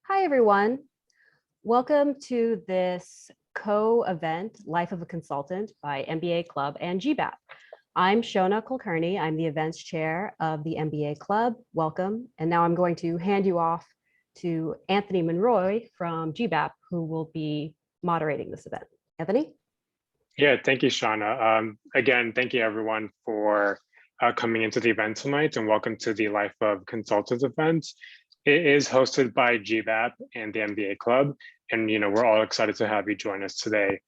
Hi, everyone. Welcome to this co-event, Life of a Consultant by MBA Club and GBAP. I'm Shona Kulkarni. I'm the events chair of the MBA Club. Welcome. And now I'm going to hand you off to Anthony Monroy from GBAP, who will be moderating this event. Anthony? Yeah, thank you, Shauna. Again, thank you everyone for coming into the event tonight, and welcome to the Life of Consultants event. It is hosted by GBAP and the MBA Club, and we're all excited to have you join us today.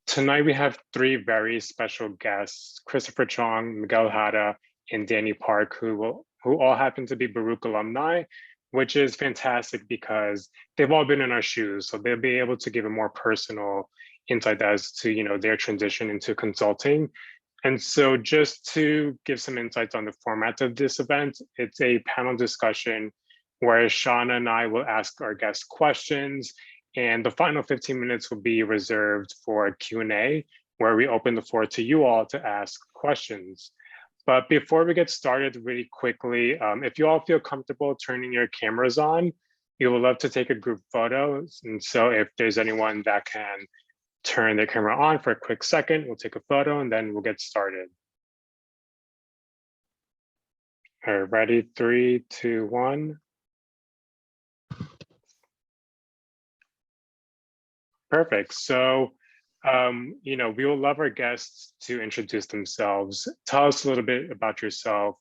Tonight we have three very special guests: Christopher Chong, Miguel Jara, and Danny Park, who all happen to be Baruch alumni, which is fantastic because they've all been in our shoes, so they'll be able to give a more personal insight as to their transition into consulting. And so just to give some insights on the format of this event, it's a panel discussion where Shauna and I will ask our guests questions, and the final 15 minutes will be reserved for a Q&A, where we open the floor to you all to ask questions. But before we get started, really quickly, if you all feel comfortable turning your cameras on, we would love to take a group photo. And so if there's anyone that can turn their camera on for a quick second, we'll take a photo and then we'll get started. All right, ready? 3, 2, 1. Perfect. So, we will love our guests to introduce themselves. Tell us a little bit about yourself,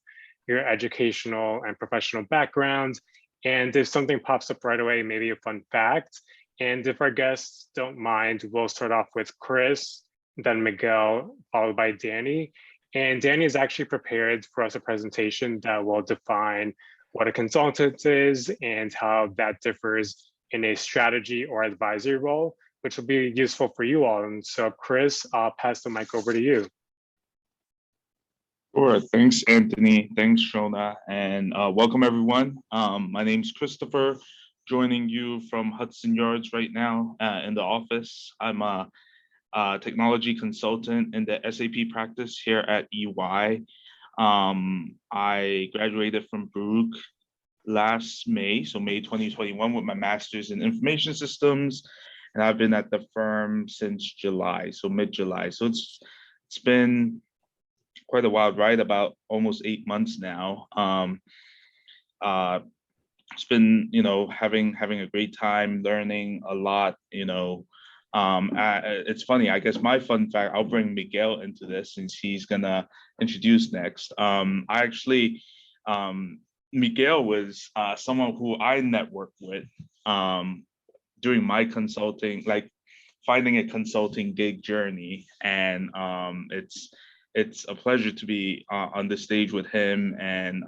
your educational and professional background, and if something pops up right away, maybe a fun fact. And if our guests don't mind, we'll start off with Chris, then Miguel, followed by Danny. And Danny is actually prepared for us a presentation that will define what a consultant is and how that differs in a strategy or advisory role, which will be useful for you all. And so Chris, I'll pass the mic over to you. Sure, thanks Anthony, thanks Shona, and welcome everyone. My name's Christopher, joining you from Hudson Yards right now in the office. I'm a technology consultant in the SAP practice here at EY. I graduated from Baruch last May, so May 2021, with my master's in information systems, and I've been at the firm since July, so mid-July. So it's been quite a wild ride, about almost 8 months now. It's been, having a great time, learning a lot, it's funny, I guess my fun fact, I'll bring Miguel into this since he's gonna introduce next. Miguel was someone who I networked with during my consulting, like finding a consulting gig journey. And it's a pleasure to be on the stage with him. And,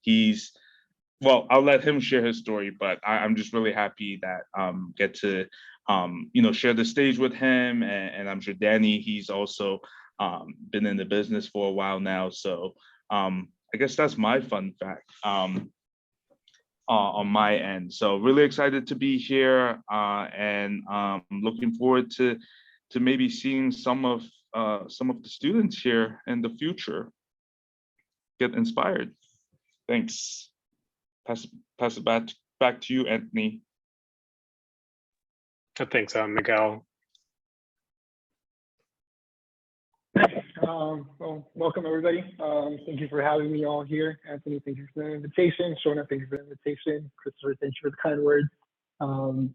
he's, well, I'll let him share his story, but I'm just really happy that get to, share the stage with him. And I'm sure Danny, he's also been in the business for a while now. So I guess that's my fun fact on my end. So really excited to be here and looking forward to maybe seeing some of the students here in the future get inspired. Thanks. Pass it back to you, Anthony. Thanks, Miguel. Well, welcome everybody. Thank you for having me all here. Anthony, thank you for the invitation. Shona, thank you for the invitation. Christopher, thank you for the kind words.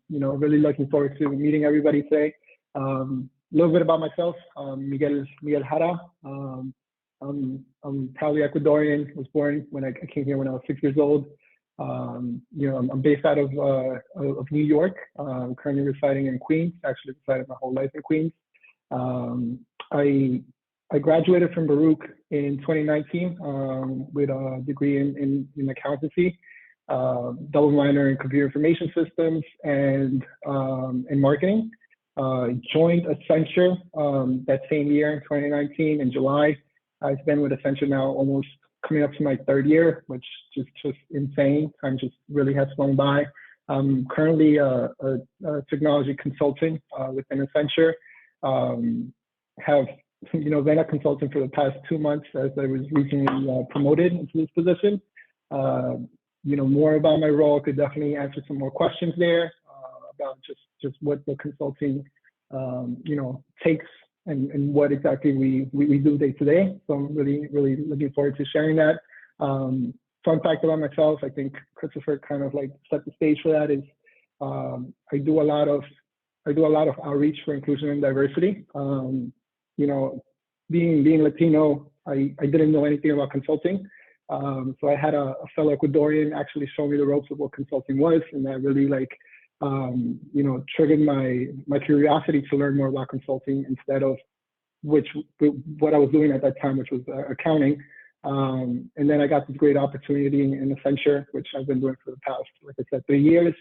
Really looking forward to meeting everybody today. A little bit about myself. Miguel Jara. I'm proudly Ecuadorian. Was born when I came here when I was 6 years old. I'm based out of New York. I'm currently residing in Queens. Actually resided my whole life in Queens. I graduated from Baruch in 2019 with a degree in accountancy, double minor in computer information systems and marketing. Joined Accenture that same year in 2019 in July. I've been with Accenture now almost coming up to my 3rd year, which is just insane. Time just really has flown by. I'm currently a technology consultant within Accenture. Have been a consultant for the past 2 months as I was recently promoted into this position. more about my role, could definitely answer some more questions there about just what the consulting, takes and what exactly we do day to day. So I'm really, really looking forward to sharing that. Fun fact about myself, I think Christopher kind of like set the stage for that, is I do a lot of outreach for inclusion and diversity. Being Latino, I didn't know anything about consulting. So I had a fellow Ecuadorian actually show me the ropes of what consulting was, and that really triggered my curiosity to learn more about consulting instead of what I was doing at that time, which was accounting. And then I got this great opportunity in Accenture, which I've been doing for the past, like I said, 3 years.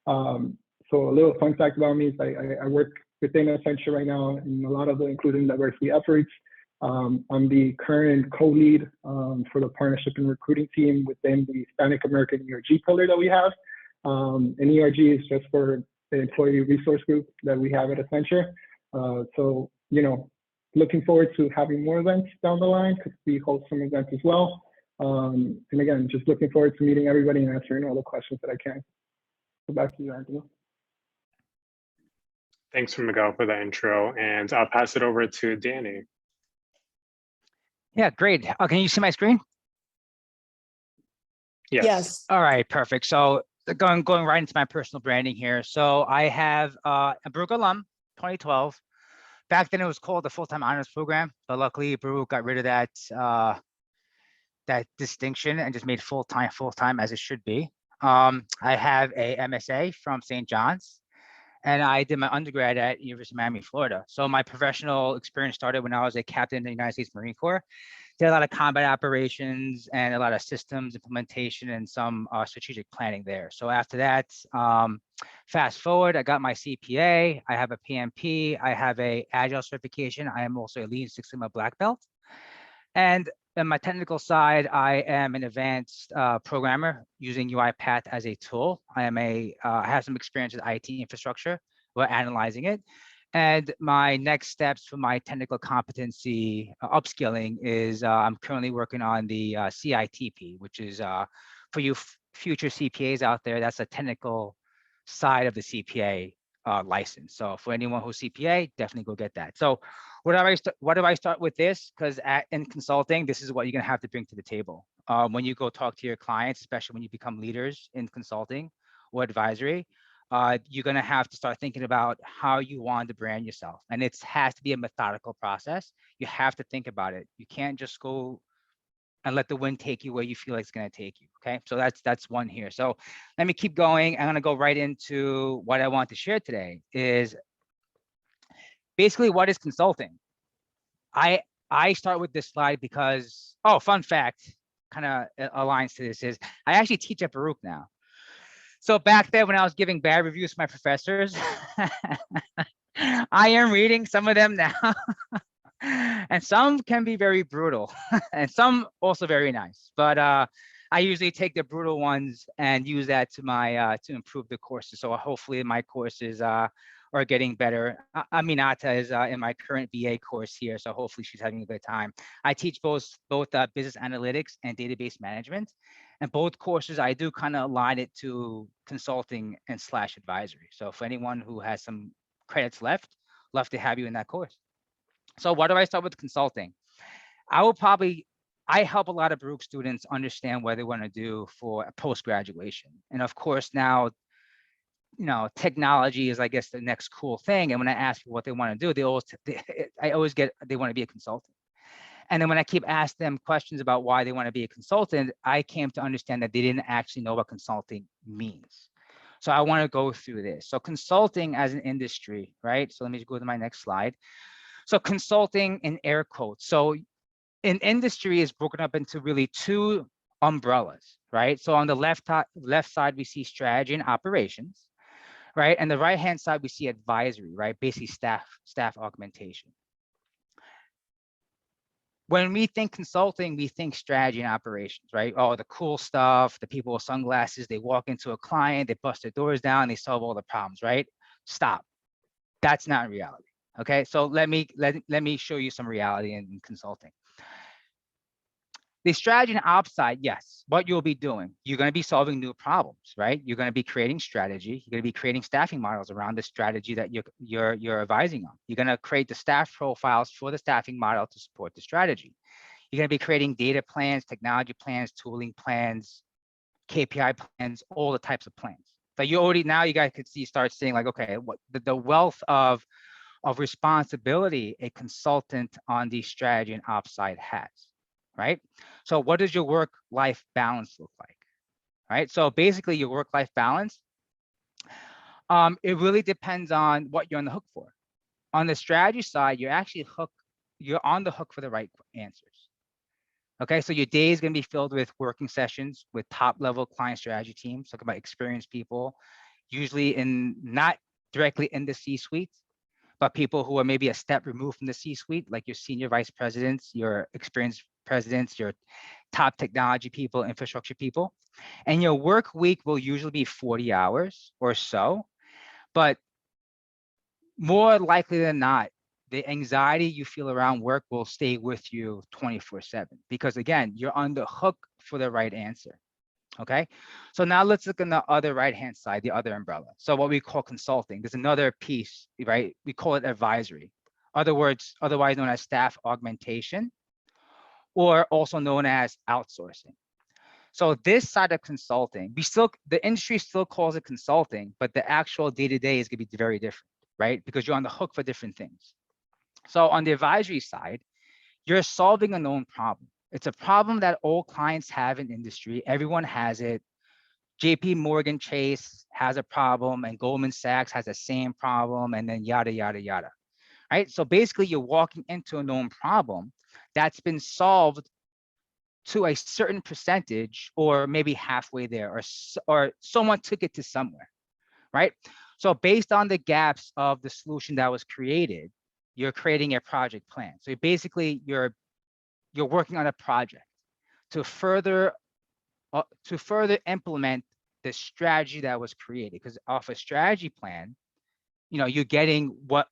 So a little fun fact about me is I work within Accenture right now in a lot of the inclusion and diversity efforts. I'm the current co-lead for the partnership and recruiting team within the Hispanic American ERG pillar that we have. And ERG is just for the employee resource group that we have at Accenture. So, looking forward to having more events down the line, because we host some events as well. And again, just looking forward to meeting everybody and answering all the questions that I can. So back to you, Anthony. Thanks, Miguel, for the intro. And I'll pass it over to Danny. Yeah, great. Can you see my screen? Yes. All right, perfect. So going right into my personal branding here. So I have a Baruch alum, 2012. Back then it was called the full-time honors program, but luckily Baruch got rid of that distinction and just made full-time as it should be. I have a MSA from St. John's, and I did my undergrad at University of Miami, Florida. So my professional experience started when I was a captain in the United States Marine Corps. Did a lot of combat operations and a lot of systems implementation and some strategic planning there. So after that, fast forward, I got my CPA, I have a PMP, I have a Agile certification. I am also a Lean Six Sigma black belt. And on my technical side, I am an advanced programmer using UiPath as a tool. I have some experience with IT infrastructure. We're analyzing it. And my next steps for my technical competency upskilling is I'm currently working on the CITP, which is for you future CPAs out there, that's a technical side of the CPA license. So for anyone who's CPA, definitely go get that. So what do I start with this? Because in consulting, this is what you're gonna have to bring to the table. When you go talk to your clients, especially when you become leaders in consulting or advisory, you're gonna have to start thinking about how you want to brand yourself. And it has to be a methodical process. You have to think about it. You can't just go and let the wind take you where you feel like it's gonna take you, okay? So that's one here. So let me keep going. I'm gonna go right into what I want to share today is basically what is consulting. I start with this slide because, fun fact, kind of aligns to this is I actually teach at Baruch now. So back then when I was giving bad reviews to my professors, I am reading some of them now. And some can be very brutal and some also very nice. But I usually take the brutal ones and use that to improve the courses. So hopefully my courses are getting better. Aminata is in my current BA course here, so hopefully she's having a good time. I teach both business analytics and database management. And both courses, I do kind of align it to consulting and / advisory. So for anyone who has some credits left, love to have you in that course. So why do I start with consulting? I help a lot of Baruch students understand what they want to do for a post-graduation. And of course now, technology is, I guess, the next cool thing. And when I ask people what they want to do, I always get, they want to be a consultant. And then when I keep asking them questions about why they want to be a consultant, I came to understand that they didn't actually know what consulting means. So I want to go through this. So consulting as an industry, right? So let me go to my next slide. So consulting in air quotes. So an industry is broken up into really two umbrellas, right? So on the left side, we see strategy and operations, right? And the right-hand side, we see advisory, right? Basically staff augmentation. When we think consulting, we think strategy and operations, right? Oh, the cool stuff, the people with sunglasses, they walk into a client, they bust their doors down, they solve all the problems, right? Stop. That's not reality. Okay, so let me show you some reality in consulting. The strategy and ops side, yes, what you'll be doing, you're going to be solving new problems, right? You're going to be creating strategy. You're going to be creating staffing models around the strategy that you're advising on. You're going to create the staff profiles for the staffing model to support the strategy. You're going to be creating data plans, technology plans, tooling plans, KPI plans, all the types of plans. So you already, now you guys could see, start seeing like, okay, what the wealth of responsibility a consultant on the strategy and ops side has, right? So what does your work-life balance look like, right? So basically your work-life balance, it really depends on what you're on the hook for. On the strategy side, you're on the hook for the right answers. Okay, so your day is going to be filled with working sessions with top-level client strategy teams, talking about experienced people, usually not directly in the C-suite, but people who are maybe a step removed from the C-suite, like your senior vice presidents, your experienced presidents, your top technology people, infrastructure people. And your work week will usually be 40 hours or so, but more likely than not, the anxiety you feel around work will stay with you 24/7, because again, you're on the hook for the right answer. Okay, so now let's look on the other right-hand side, the other umbrella. So what we call consulting, there's another piece, right? We call it advisory. Otherwise known as staff augmentation, or also known as outsourcing. So this side of consulting, the industry still calls it consulting, but the actual day-to-day is gonna be very different, right? Because you're on the hook for different things. So on the advisory side, you're solving a known problem. It's a problem that all clients have in industry. Everyone has it. JP Morgan Chase has a problem, and Goldman Sachs has the same problem, and then yada, yada, yada, right? So basically you're walking into a known problem that's been solved to a certain percentage, or maybe halfway there, or someone took it to somewhere, right? So based on the gaps of the solution that was created, you're creating a project plan. So basically you're working on a project to further implement the strategy that was created. Because off a strategy plan, you're getting what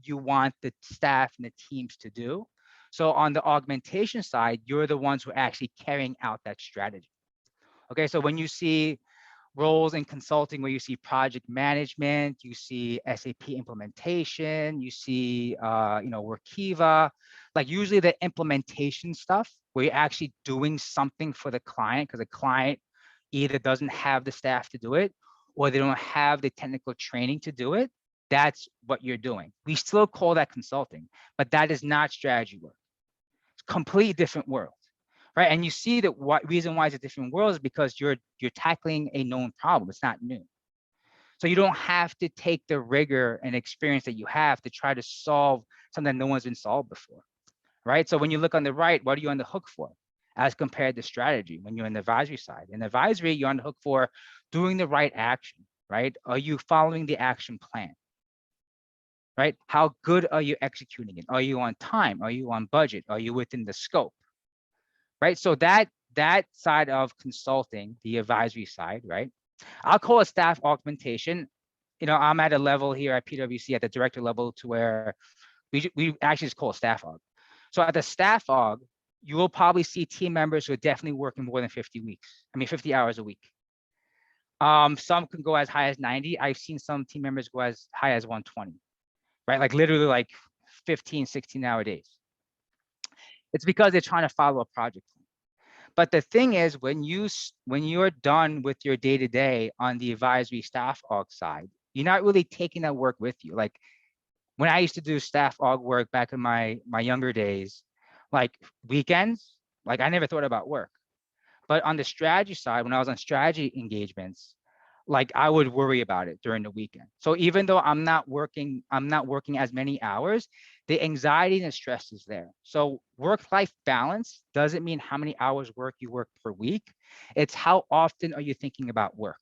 you want the staff and the teams to do. So on the augmentation side, you're the ones who are actually carrying out that strategy. Okay, so when you see roles in consulting where you see project management, you see SAP implementation, you see Workiva, like usually the implementation stuff where you're actually doing something for the client, because the client either doesn't have the staff to do it, or they don't have the technical training to do it. That's what you're doing. We still call that consulting, but that is not strategy work. It's a completely different world. Right, and you see that reason why it's a different world is because you're tackling a known problem. It's not new. So you don't have to take the rigor and experience that you have to try to solve something that no one's been solved before, right? So when you look on the right, what are you on the hook for as compared to strategy when you're in the advisory side? In advisory, you're on the hook for doing the right action, right? Are you following the action plan? Right? How good are you executing it? Are you on time? Are you on budget? Are you within the scope? Right, so that side of consulting, the advisory side, right? I'll call it staff augmentation. I'm at a level here at PwC at the director level to where we actually just call it staff aug. So at the staff aug, you will probably see team members who are definitely working more than 50 hours a week. Some can go as high as 90. I've seen some team members go as high as 120, right? Like literally like 15, 16-hour days. It's because they're trying to follow a project plan. But the thing is, when you're done with your day-to-day on the advisory staff aug side, you're not really taking that work with you. Like when I used to do staff aug work back in my younger days, like weekends, like I never thought about work. But on the strategy side, when I was on strategy engagements, like I would worry about it during the weekend. So even though I'm not working as many hours, the anxiety and the stress is there. So work-life balance doesn't mean how many hours you work per week. It's how often are you thinking about work.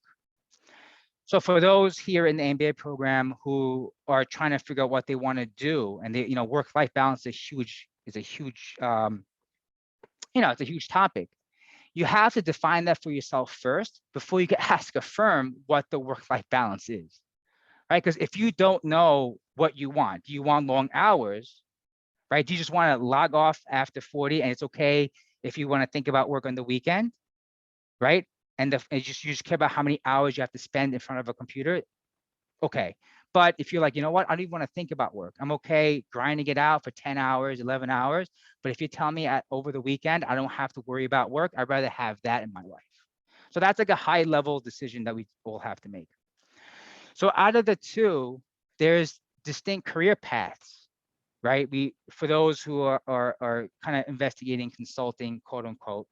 So for those here in the MBA program who are trying to figure out what they want to do, and they, work-life balance is a huge topic. You have to define that for yourself first before you can ask a firm what the work-life balance is, right? Because if you don't know what you want, do you want long hours, right? Do you just want to log off after 40 and it's okay if you want to think about work on the weekend, right? And you just care about how many hours you have to spend in front of a computer, okay. But if you're like, you know what, I don't even want to think about work. I'm okay grinding it out for 10 hours, 11 hours. But if you tell me over the weekend, I don't have to worry about work, I'd rather have that in my life. So that's like a high level decision that we all have to make. So out of the two, there's distinct career paths, right? For those who are kind of investigating consulting, quote unquote,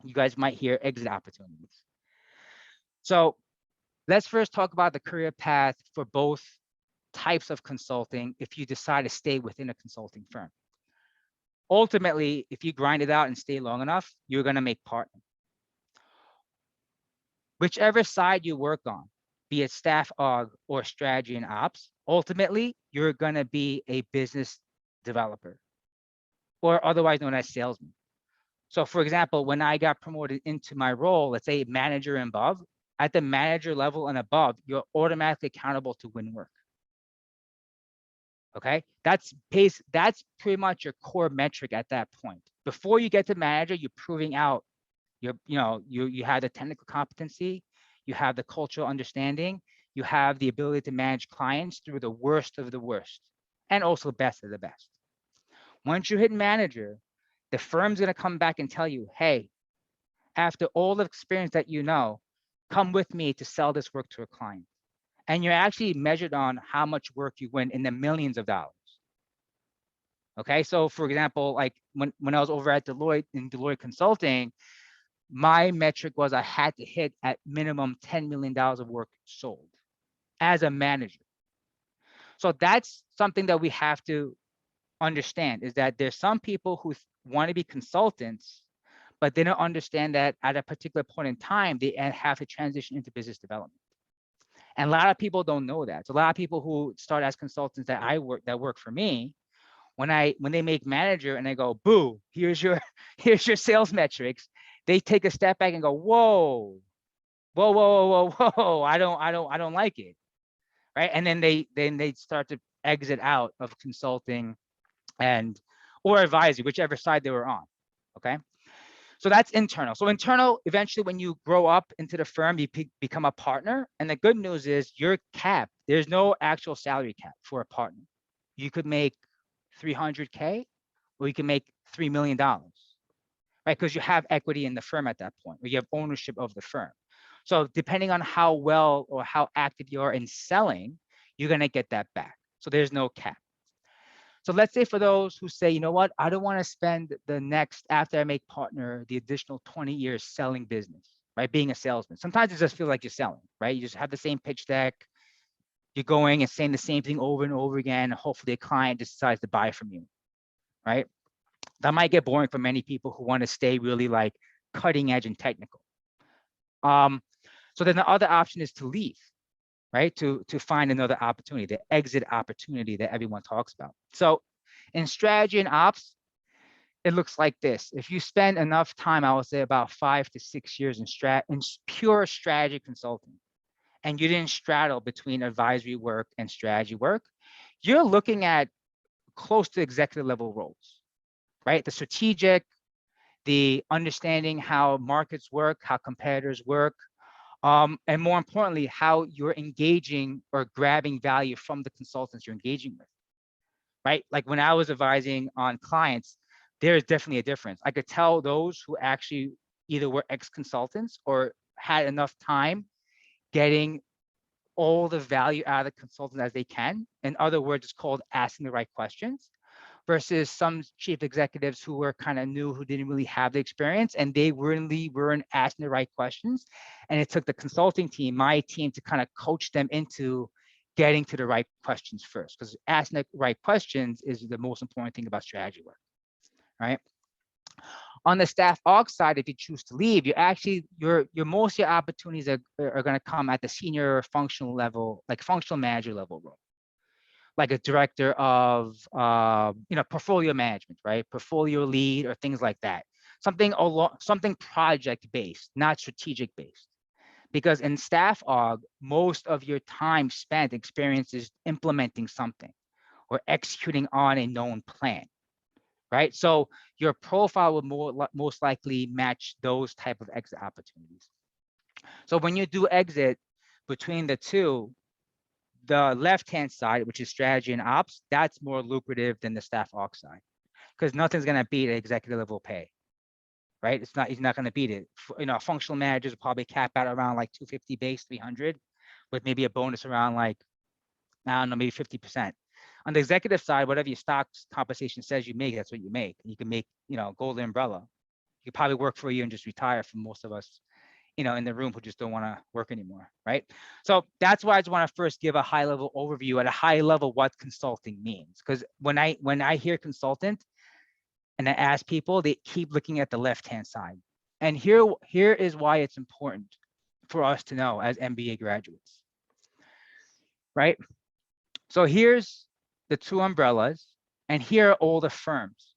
you guys might hear exit opportunities. So let's first talk about the career path for both types of consulting if you decide to stay within a consulting firm. Ultimately, if you grind it out and stay long enough, you're going to make partner. Whichever side you work on, be it staff aug or strategy and ops, ultimately, you're going to be a business developer, or otherwise known as salesman. So for example, when I got promoted into my role, let's say manager and above, at the manager level and above, you're automatically accountable to win work. Okay, that's pretty much your core metric at that point. Before you get to manager, you're proving out you have the technical competency, you have the cultural understanding, you have the ability to manage clients through the worst of the worst, and also best of the best. Once you hit manager, the firm's going to come back and tell you, hey, after all the experience that you know, come with me to sell this work to a client. And you're actually measured on how much work you win in the millions of dollars. Okay, so for example, like when I was over at Deloitte in Deloitte Consulting, my metric was I had to hit at minimum $10 million of work sold as a manager. So that's something that we have to understand, is that there's some people who want to be consultants, but they don't understand that at a particular point in time, they have to transition into business development. And a lot of people don't know that. So a lot of people who start as consultants that work for me, when they make manager and they go, boo, here's your sales metrics, they take a step back and go, whoa, I don't like it, right? And then they start to exit out of consulting or advisory, whichever side they were on. Okay, so that's internal. So internal, eventually, when you grow up into the firm, you become a partner. And the good news is you're capped. There's no actual salary cap for a partner. You could make $300K, or you can make $3 million, right? Because you have equity in the firm at that point, or you have ownership of the firm. So depending on how well or how active you are in selling, you're going to get that back. So there's no cap. So let's say for those who say, you know what, I don't want to spend after I make partner, the additional 20 years selling business, right? Being a salesman. Sometimes it just feels like you're selling, right? You just have the same pitch deck. You're going and saying the same thing over and over again. Hopefully a client decides to buy from you, right? That might get boring for many people who want to stay really like cutting edge and technical. So then the other option is to leave, right? To find another opportunity, the exit opportunity that everyone talks about. So in strategy and ops, it looks like this. If you spend enough time, I would say about 5 to 6 years in pure strategy consulting, and you didn't straddle between advisory work and strategy work, you're looking at close to executive level roles, right? The strategic, the understanding how markets work, how competitors work, and more importantly, how you're engaging or grabbing value from the consultants you're engaging with, right? Like when I was advising on clients, there is definitely a difference. I could tell those who actually either were ex-consultants or had enough time getting all the value out of the consultant as they can. In other words, it's called asking the right questions, versus some chief executives who were kind of new, who didn't really have the experience, and they really weren't asking the right questions. And it took the consulting team, my team, to kind of coach them into getting to the right questions first, because asking the right questions is the most important thing about strategy work, right? On the staff aug side, if you choose to leave, your most of your opportunities are going to come at the senior functional level, like functional manager level role, like a director of portfolio management, right? Portfolio lead or things like that. Something project based, not strategic based. Because in staff aug, most of your time spent experience is implementing something or executing on a known plan, right? So your profile will most likely match those type of exit opportunities. So when you do exit between the two, the left-hand side, which is strategy and ops, that's more lucrative than the staff aug side, because nothing's going to beat executive level pay, right? He's not going to beat it. Functional managers will probably cap out around like 250 base, 300, with maybe a bonus around like, I don't know, maybe 50%. On the executive side, whatever your stock compensation says you make, that's what you make. You can make, golden umbrella. You could probably work for a year and just retire, for most of us, in the room, who just don't want to work anymore, right? So that's why I just want to first give a high level overview at a high level what consulting means. Because when I hear consultant and I ask people, they keep looking at the left-hand side. And here is why it's important for us to know as MBA graduates, right? So here's the two umbrellas, and here are all the firms.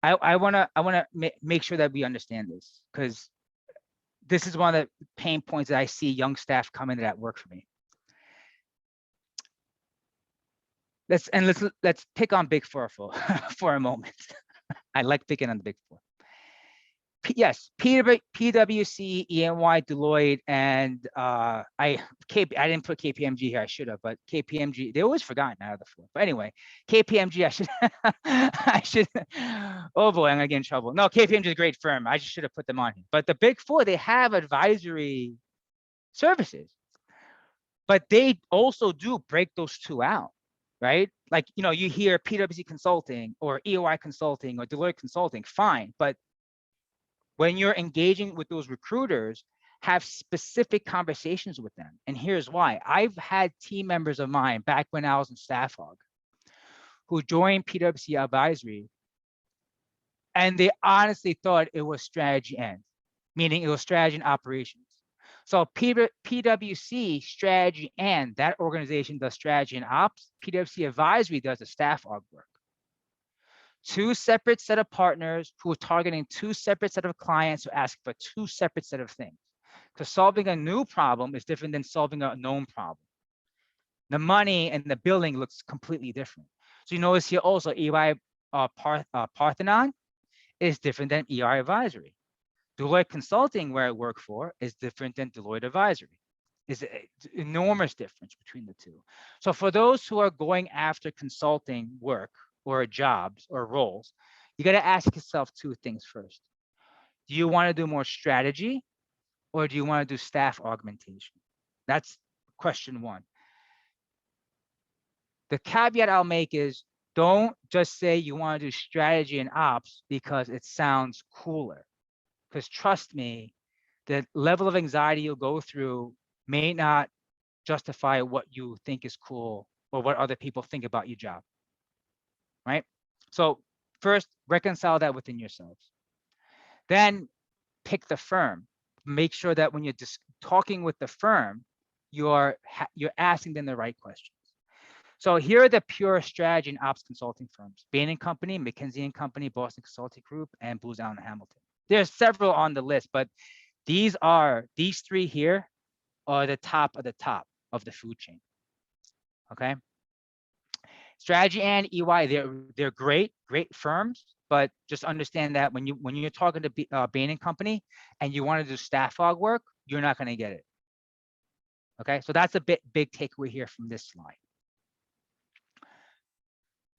I wanna make sure that we understand this, because this is one of the pain points that I see young staff come into that work for me. Let's pick on Big Four for a moment. I like picking on the Big Four. Yes, PwC, EY, Deloitte, and I didn't put KPMG here. I should have, but KPMG, they always forgotten out of the four. But anyway, KPMG, I should. Oh boy, I'm gonna get in trouble. No, KPMG is a great firm. I just should have put them on here. But the Big Four, they have advisory services, but they also do break those two out, right? Like, you hear PwC Consulting or EY Consulting or Deloitte Consulting, fine, but when you're engaging with those recruiters, have specific conversations with them. And here's why. I've had team members of mine back when I was in staff aug who joined PwC Advisory, and they honestly thought it was strategy and, meaning it was strategy and operations. So PwC strategy and that organization does strategy and ops. PwC Advisory does the staff aug work. Two separate set of partners who are targeting two separate set of clients who ask for two separate set of things. Because solving a new problem is different than solving a known problem. The money and the billing looks completely different. So you notice here also EY Parthenon is different than EY Advisory. Deloitte Consulting, where I work for, is different than Deloitte Advisory. It's an enormous difference between the two. So for those who are going after consulting work, or jobs or roles, you got to ask yourself two things first. Do you want to do more strategy, or do you want to do staff augmentation? That's question one. The caveat I'll make is, don't just say you want to do strategy and ops because it sounds cooler. Because trust me, the level of anxiety you'll go through may not justify what you think is cool or what other people think about your job. Right? So first, reconcile that within yourselves. Then pick the firm. Make sure that when you're just talking with the firm, you're asking them the right questions. So here are the pure strategy and ops consulting firms: Bain & Company, McKinsey & Company, Boston Consulting Group, and Booz Allen Hamilton. There's several on the list, but these three here are the top of the food chain. Okay. Strategy and EY, they're great firms, but just understand that when you're talking to Bain & Company and you want to do staff aug work, you're not going to get it. Okay, so that's a big takeaway here from this slide.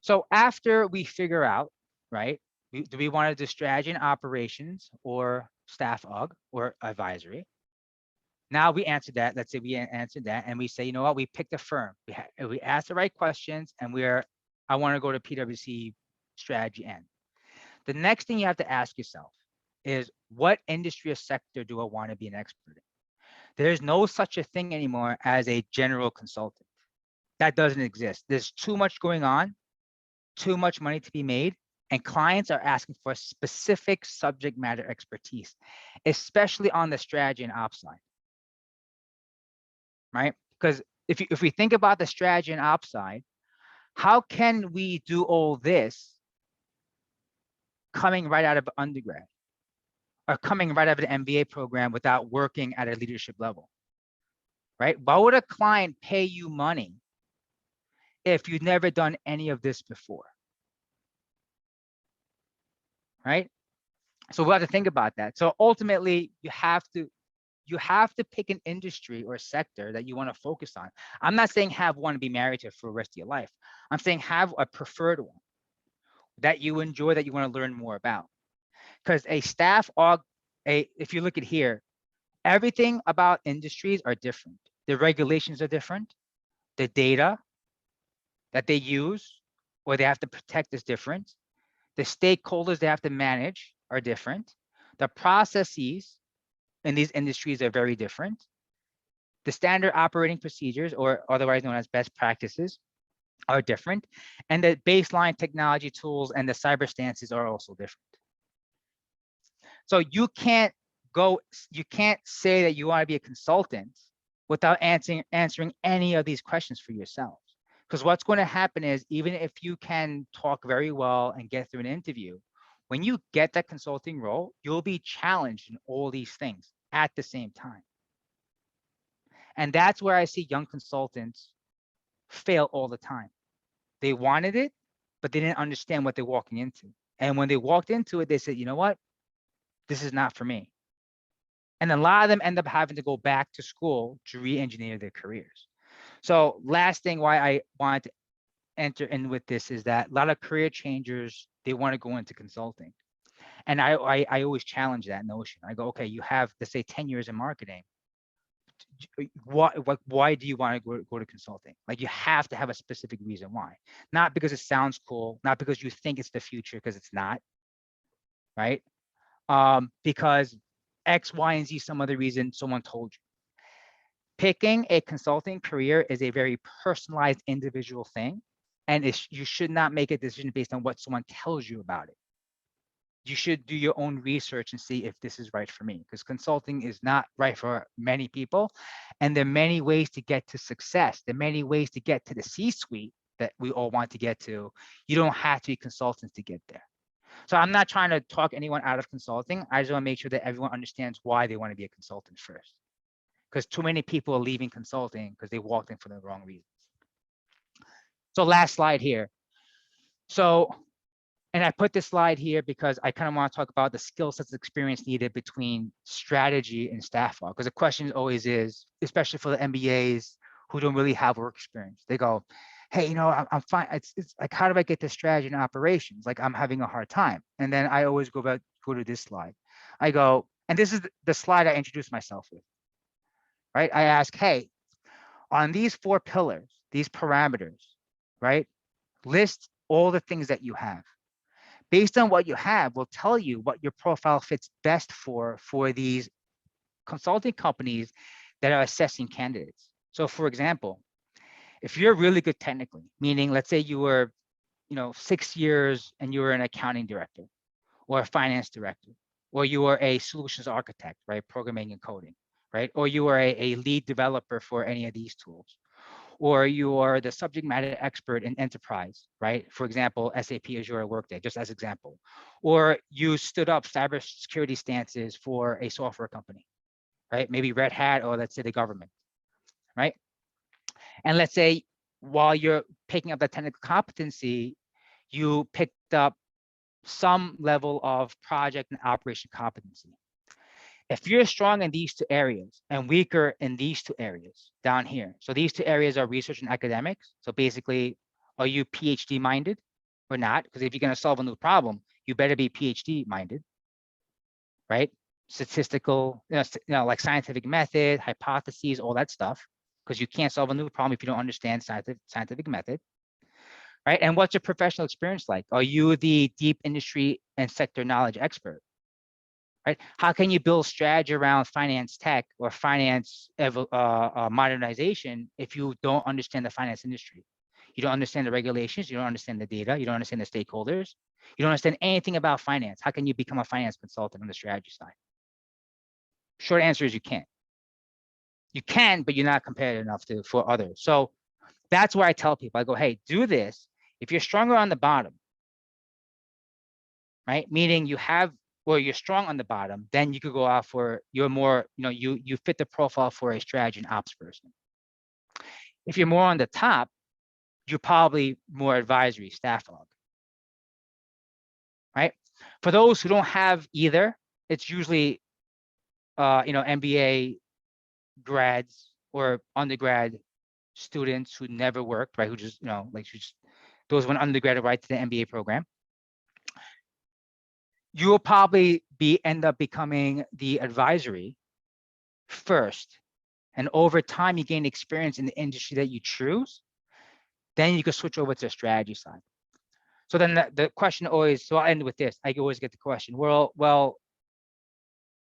So after we figure out, right, do we want to do strategy and operations or staff aug or advisory? Now we answered that. Let's say we answered that, and we say, you know what? We picked a firm. We asked the right questions, and I want to go to PwC strategy N. The next thing you have to ask yourself is, what industry or sector do I want to be an expert in? There's no such a thing anymore as a general consultant. That doesn't exist. There's too much going on, too much money to be made, and clients are asking for specific subject matter expertise, especially on the strategy and ops side. Right? Because if we think about the strategy and ops side, how can we do all this coming right out of undergrad or coming right out of an MBA program without working at a leadership level? Right? Why would a client pay you money if you've never done any of this before? right? So we have to think about that. So ultimately, you have to pick an industry or a sector that you want to focus on. I'm not saying have one to be married to for the rest of your life. I'm saying have a preferred one that you enjoy, that you want to learn more about. Because a staff org, if you look at here, everything about industries are different. The regulations are different. The data that they use or they have to protect is different. The stakeholders they have to manage are different. The processes in these industries are very different. The standard operating procedures, or otherwise known as best practices, are different. And the baseline technology tools and the cyber stances are also different. So you can't say that you want to be a consultant without answering any of these questions for yourself. Because what's going to happen is, even if you can talk very well and get through an interview, when you get that consulting role, you'll be challenged in all these things at the same time. And that's where I see young consultants fail all the time. They wanted it, but they didn't understand what they're walking into. And when they walked into it, they said, you know what? This is not for me. And a lot of them end up having to go back to school to re-engineer their careers. So last thing why I wanted to enter in with this is that a lot of career changers, they want to go into consulting. And I always challenge that notion. I go, okay, you have, let's say 10 years in marketing. Why do you want to go to consulting? Like, you have to have a specific reason why. Not because it sounds cool, not because you think it's the future, because it's not, right? Because X, Y, and Z, some other reason someone told you. Picking a consulting career is a very personalized individual thing. And you should not make a decision based on what someone tells you about it. You should do your own research and see if this is right for me, because consulting is not right for many people. And there are many ways to get to success. There are many ways to get to the C-suite that we all want to get to. You don't have to be consultants to get there. So I'm not trying to talk anyone out of consulting. I just want to make sure that everyone understands why they want to be a consultant first. Because too many people are leaving consulting because they walked in for the wrong reasons. So last slide here. So, and I put this slide here because I kind of want to talk about the skill sets, experience needed between strategy and staff aug. Because the question always is, especially for the MBAs who don't really have work experience, they go, hey, you know, I'm fine. It's like, how do I get to strategy and operations? Like, I'm having a hard time. And then I always go to this slide. I go, and this is the slide I introduced myself with, right? I ask, hey, on these 4 pillars, these parameters, right? List all the things that you have. Based on what you have, will tell you what your profile fits best for these consulting companies that are assessing candidates. So for example, if you're really good technically, meaning let's say you were, 6 years and you were an accounting director or a finance director, or you were a solutions architect, right? Programming and coding, right? Or you were a lead developer for any of these tools, or you are the subject matter expert in enterprise, right? For example, SAP, Azure, Workday, just as example. Or you stood up cybersecurity stances for a software company, right? Maybe Red Hat, or let's say the government, right? And let's say while you're picking up that technical competency, you picked up some level of project and operation competency. If you're strong in these 2 areas and weaker in these 2 areas down here, so these 2 areas are research and academics. So basically, are you PhD minded or not? Because if you're going to solve a new problem, you better be PhD minded, right? Statistical, like scientific method, hypotheses, all that stuff, because you can't solve a new problem if you don't understand scientific method, right? And what's your professional experience like? Are you the deep industry and sector knowledge expert? Right? How can you build strategy around finance tech or finance modernization if you don't understand the finance industry? You don't understand the regulations, you don't understand the data, you don't understand the stakeholders, you don't understand anything about finance. How can you become a finance consultant on the strategy side? Short answer is you can't. You can, but you're not competitive enough for others. So that's where I tell people, I go, hey, do this. If you're stronger on the bottom, right? Meaning you're strong on the bottom, then you could go out for, you're more, you fit the profile for a strategy and ops person. If you're more on the top, you're probably more advisory, staff aug. right? For those who don't have either, it's usually, MBA grads or undergrad students who never worked, right? Who just, those went undergrad right to the MBA program. You will probably end up becoming the advisory first. And over time, you gain experience in the industry that you choose. Then you can switch over to the strategy side. So then the question always, so I'll end with this. I always get the question, well,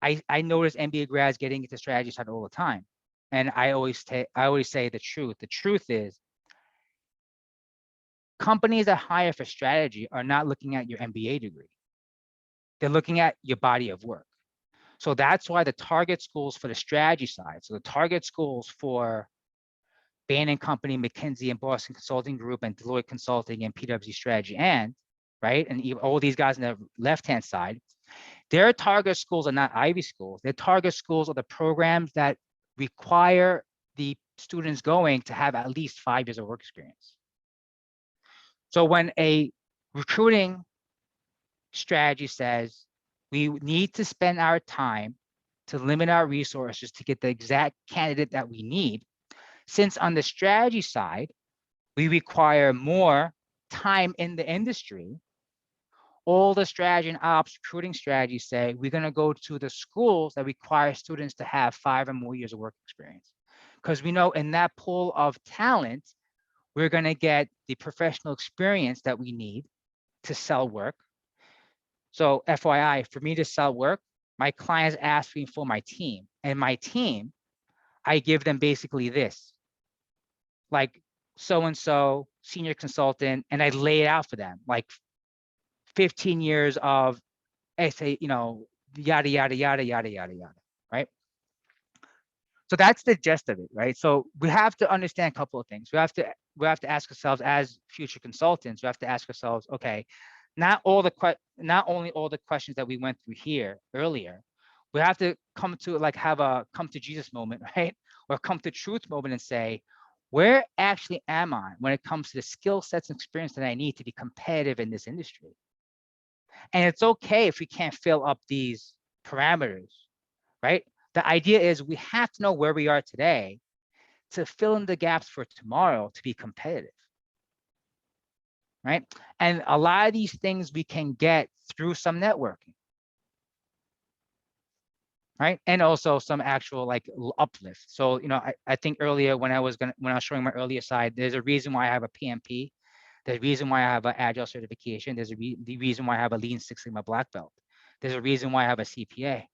I notice MBA grads getting into strategy side all the time. And I always say the truth. The truth is, companies that hire for strategy are not looking at your MBA degree. They're looking at your body of work. So that's why the target schools for the strategy side, so the target schools for Bain & Company, McKinsey, and Boston Consulting Group, and Deloitte Consulting, and PwC Strategy, and all these guys on the left-hand side, their target schools are not Ivy schools. Their target schools are the programs that require the students going to have at least 5 years of work experience. So when a recruiting strategy says we need to spend our time to limit our resources to get the exact candidate that we need, since on the strategy side, we require more time in the industry, all the strategy and ops recruiting strategies say we're going to go to the schools that require students to have 5 or more years of work experience. Because we know in that pool of talent, we're going to get the professional experience that we need to sell work. So FYI, for me to sell work, my clients ask me for my team. And my team, I give them basically this, like so-and-so, senior consultant, and I lay it out for them, like 15 years of yada, yada, yada, yada, yada, yada, right? So that's the gist of it, right? So we have to understand a couple of things. We have to ask ourselves as future consultants, we have to ask ourselves, okay, not only all the questions that we went through here earlier, we have to come to have a come to Jesus moment, right? Or come to truth moment and say, where actually am I when it comes to the skill sets and experience that I need to be competitive in this industry? And it's okay if we can't fill up these parameters, right? The idea is we have to know where we are today to fill in the gaps for tomorrow to be competitive, right? And a lot of these things we can get through some networking, right? And also some actual uplift. So, I think earlier when I was showing my earlier side, there's a reason why I have a PMP. There's a reason why I have an Agile certification. There's the reason why I have a Lean Six Sigma black belt. There's a reason why I have a CPA.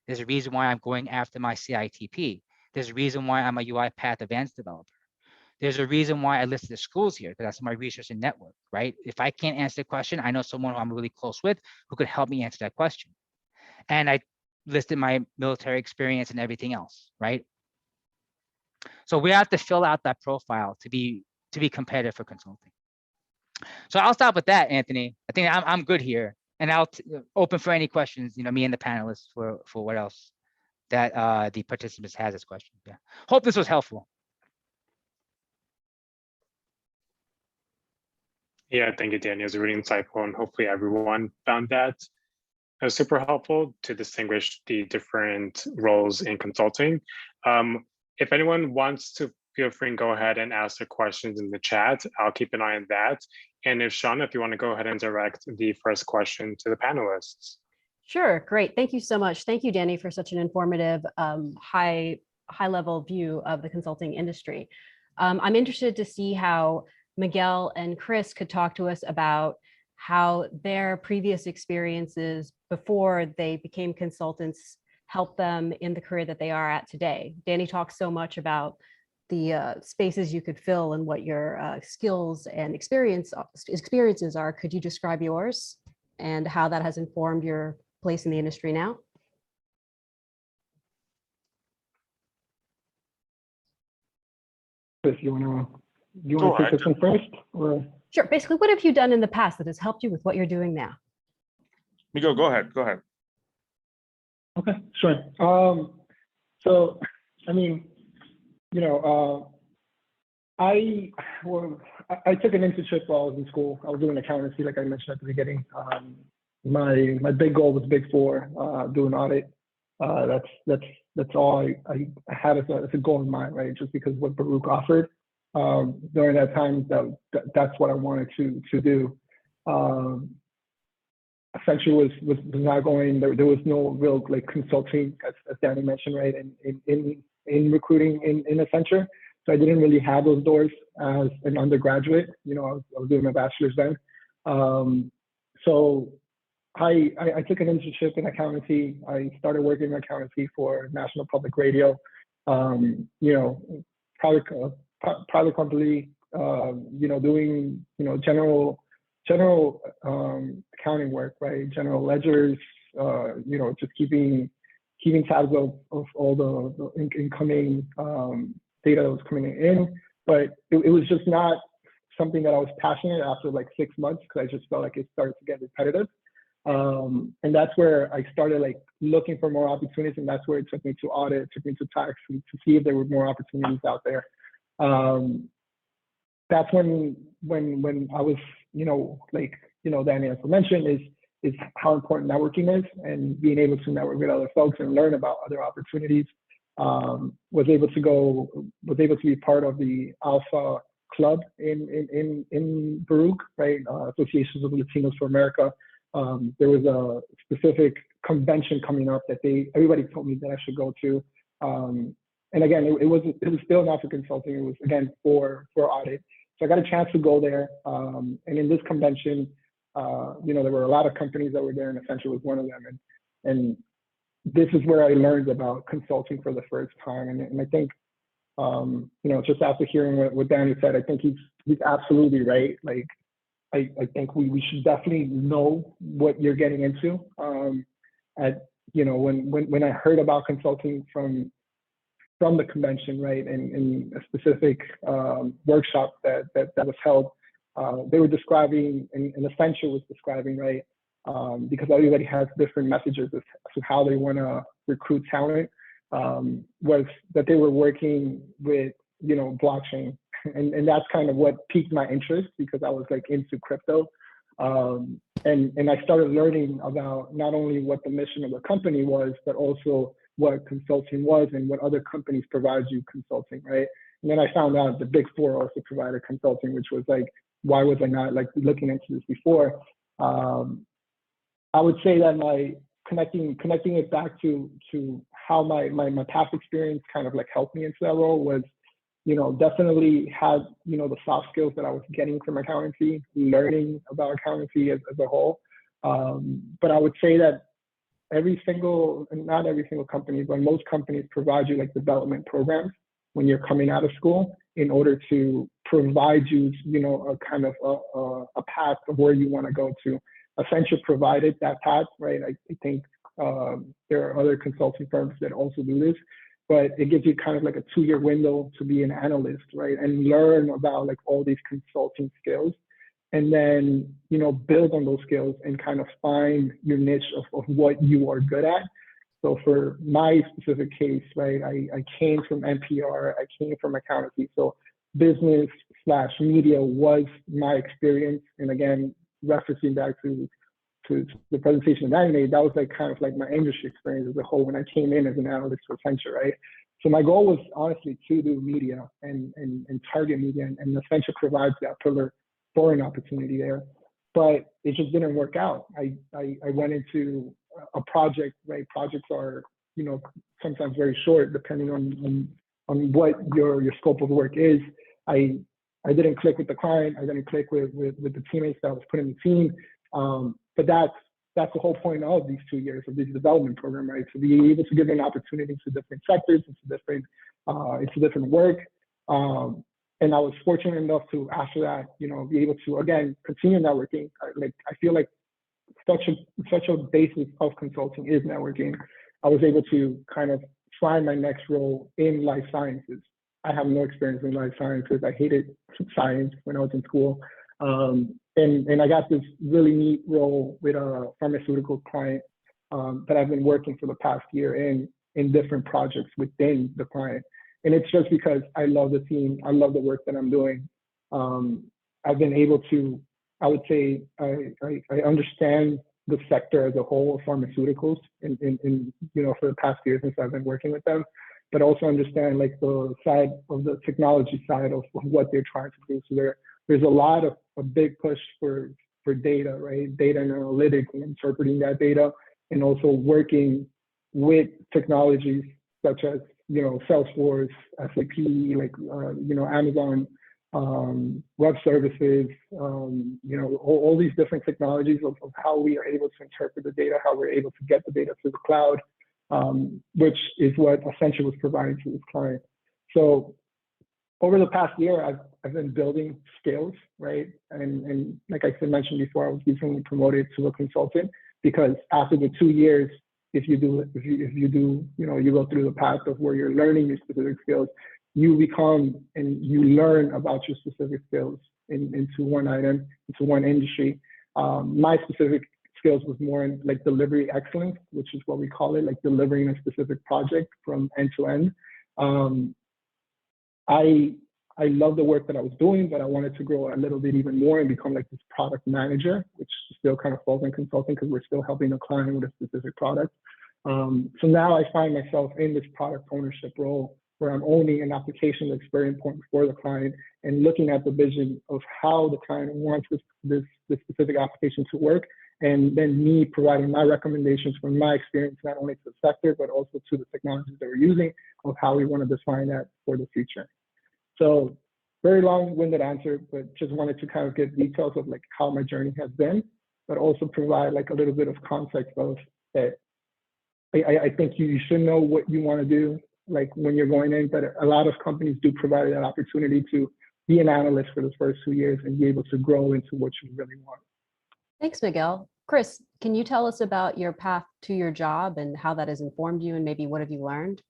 There's a reason why I'm going after my CITP. There's a reason why I'm a UiPath advanced developer. There's a reason why I listed the schools here, because that's my research and network, right? If I can't answer the question, I know someone who I'm really close with who could help me answer that question. And I listed my military experience and everything else, right? So we have to fill out that profile to be competitive for consulting. So I'll stop with that, Anthony. I think I'm good here, and I'll open for any questions. Me and the panelists for what else that the participants has as questions. Yeah, hope this was helpful. Yeah, thank you, Danny. It was really insightful, and hopefully everyone found that super helpful to distinguish the different roles in consulting. If anyone wants to, feel free and go ahead and ask the questions in the chat. I'll keep an eye on that. And if Shauna, if you want to go ahead and direct the first question to the panelists. Sure, great. Thank you so much. Thank you, Danny, for such an informative, high-level view of the consulting industry. I'm interested to see how Miguel and Chris could talk to us about how their previous experiences before they became consultants helped them in the career that they are at today. Danny talks so much about the spaces you could fill and what your skills and experiences are. Could you describe yours and how that has informed your place in the industry now? Chris, you want to take this one first? Or? Sure. Basically, what have you done in the past that has helped you with what you're doing now? Miguel, go ahead. Go ahead. Okay, sure. So, I mean, I took an internship while I was in school. I was doing accountancy, like I mentioned at the beginning. my big goal was Big Four, do an audit. That's all I had as a goal in mind, right? Just because what Baruch offered during that time, that's what I wanted to do. Accenture was not going. There was no real like consulting, as Danny mentioned, right? In recruiting in Accenture, so I didn't really have those doors as an undergraduate. You know, I was doing my bachelor's then. So I took an internship in accountancy. I started working in accountancy for National Public Radio. You know, private company. You know, doing general accounting work, right? General ledgers. You know, just keeping tabs of all the incoming data that was coming in. But it was just not something that I was passionate after like 6 months, because I just felt like it started to get repetitive. And that's where I started like looking for more opportunities, and that's where it took me to audit, took me to tax, and to see if there were more opportunities out there. That's when I was, you know, like, you know, Danny also mentioned is how important networking is, and being able to network with other folks and learn about other opportunities. Was able to be part of the Alpha Club in Baruch, right? Associations of Latinos for America. There was a specific convention coming up that everybody told me that I should go to. And again, it was still not for consulting. It was again for audit. So I got a chance to go there. And in this convention, you know, there were a lot of companies that were there, and Accenture was one of them. And this is where I learned about consulting for the first time. And I think, you know, just after hearing what Danny said, I think he's absolutely right. Like, I think we should definitely know what you're getting into. You know, when I heard about consulting from the convention, right, and a specific workshop that was held, they were describing, and Accenture was describing, right, because everybody has different messages as to how they want to recruit talent, was that they were working with, you know, blockchain. And that's kind of what piqued my interest, because I was like into crypto. And I started learning about not only what the mission of the company was, but also what consulting was and what other companies provide you consulting, right? And then I found out the Big Four also provided consulting, which was like, why was I not like looking into this before? I would say that my connecting it back to how my past experience kind of like helped me into that role was, you know, definitely had, you know, the soft skills that I was getting from accountancy, learning about accountancy as a whole. But I would say that not every single company, but most companies provide you like development programs when you're coming out of school in order to provide you, you know, a kind of a path of where you want to go to. Accenture provided that path, right? I think there are other consulting firms that also do this, but it gives you kind of like a 2-year window to be an analyst, right? And learn about like all these consulting skills, and then, you know, build on those skills and kind of find your niche of what you are good at. So for my specific case, right, I came from NPR, I came from accountancy. So business/media was my experience. And again, referencing back to the presentation that I made, that was like kind of like my industry experience as a whole when I came in as an analyst for Accenture, right? So my goal was honestly to do media and target media, and Accenture provides that pillar for an opportunity there, but it just didn't work out. I went into a project, right? Projects are, you know, sometimes very short depending on what your scope of work is. I didn't click with the client. I didn't click with the teammates that was put in the team. But that's the whole point of these 2 years of this development program, right? To be able to give an opportunity to different sectors, into different work. And I was fortunate enough to, after that, you know, be able to, again, continue networking. I feel like such a basis of consulting is networking. I was able to kind of find my next role in life sciences. I have no experience in life sciences. I hated science when I was in school. And I got this really neat role with a pharmaceutical client that I've been working for the past year in different projects within the client. And it's just because I love the team. I love the work that I'm doing. I've been able to, I would say, I understand the sector as a whole of pharmaceuticals in for the past year since I've been working with them, but also understand like the side of the technology side of what they're trying to do. So there's a lot of a big push for data, right? Data and analytics and interpreting that data, and also working with technologies such as Salesforce, SAP, like Amazon Web Services, all these different technologies of how we are able to interpret the data, how we're able to get the data to the cloud, which is what Accenture was providing to this client. So over the past year, I've been building skills, right? And like I mentioned before, I was recently promoted to a consultant, because after the 2 years, if you go through the path of where you're learning your specific skills, you become and you learn about your specific skills into one item, into one industry. My specific skills was more in like delivery excellence, which is what we call it, like delivering a specific project from end to end. I love the work that I was doing, but I wanted to grow a little bit even more and become like this product manager, which still kind of falls in consulting because we're still helping the client with a specific product. So now I find myself in this product ownership role where I'm owning an application that's very important for the client and looking at the vision of how the client wants this specific application to work, and then me providing my recommendations from my experience, not only to the sector, but also to the technologies that we're using of how we want to define that for the future. So very long-winded answer, but just wanted to kind of give details of like how my journey has been, but also provide like a little bit of context of that. I think you should know what you want to do, like when you're going in, but a lot of companies do provide that opportunity to be an analyst for the first 2 years and be able to grow into what you really want. Thanks, Miguel. Chris, can you tell us about your path to your job and how that has informed you, and maybe what have you learned?